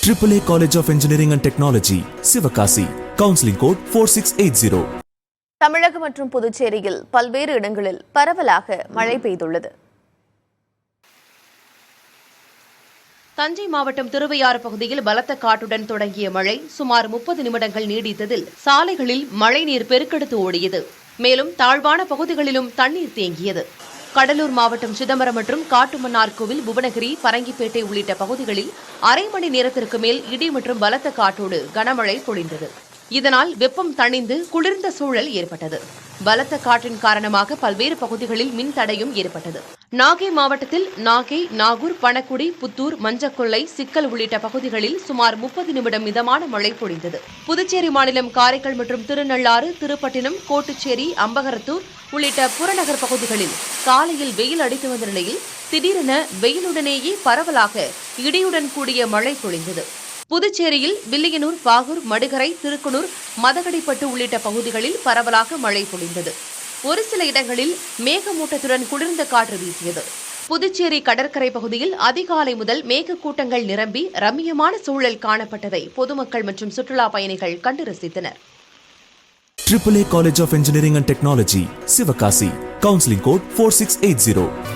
AAA College of Engineering and Technology, Sivakasi. Counseling code 4680. தமிழகம் மற்றும் புதுச்சேரியில் பல்வேறு இடங்களில் பரவலாக மழை பெய்துள்ளது. தஞ்சை மாவட்டம் திருவையாறு பகுதியில் பலத்த காற்றுடன் தொடங்கிய மழை சுமார் 30 நிமிடங்கள் நீடித்ததில் சாலைகளில் மழைநீர் பெருக்கெடுத்து ஓடியது. மேலும் தாழ்வான பகுதிகளிலும் தண்ணீர் தேங்கியது. கடலூர் மாவட்டம் சிதம்பரம் மற்றும் காட்டுமன்னார்கோவில், புவனகிரி, பரங்கிப்பேட்டை உள்ளிட்ட பகுதிகளில் அரை மணி நேரத்திற்கு மேல் இடி மற்றும் பலத்த காற்றோடு கனமழை பொழிந்தது. இதனால் வெப்பம் தணிந்து குளிர்ந்த சூழல் ஏற்பட்டது. பலத்த காற்றின் காரணமாக பல்வேறு பகுதிகளில் மின் தடையும் ஏற்பட்டது. நாகை மாவட்டத்தில் நாகை, நாகூர், பணக்குடி, புத்தூர், மஞ்சக்கொல்லை, சிக்கல் உள்ளிட்ட பகுதிகளில் சுமார் 30 நிமிடம் மிதமான மழை பொழிந்தது. புதுச்சேரி மாநிலம் காரைக்கால் மற்றும் திருநள்ளாறு, திருப்பட்டினம், கோட்டுச்சேரி, அம்பகரத்தூர் உள்ளிட்ட புறநகர் பகுதிகளில் காலையில் வெயில் அடித்து வந்த நிலையில் திடீரென வெயிலுடனேயே பரவலாக இடியுடன் கூடிய மழை பொழிந்தது. புதுச்சேரியில் வில்லியனூர், பாகூர், மடுகரை, திருக்குனூர், மதகடிப்பட்டு உள்ளிட்ட பகுதிகளில் பரவலாக மழை பொழிந்தது. ஒரு சில இடங்களில் மேகமூட்டத்துடன் குளிர்ந்த காற்று வீசியது. புதுச்சேரி கடற்கரை பகுதியில் அதிகாலை முதல் மேகக்கூட்டங்கள் நிரம்பி ரம்மியமான சூழல் காணப்பட்டதை பொதுமக்கள் மற்றும் சுற்றுலா பயணிகள் கண்டு ரசித்தனர். AAA College of Engineering and Technology, Sivakasi. Counseling code 4680.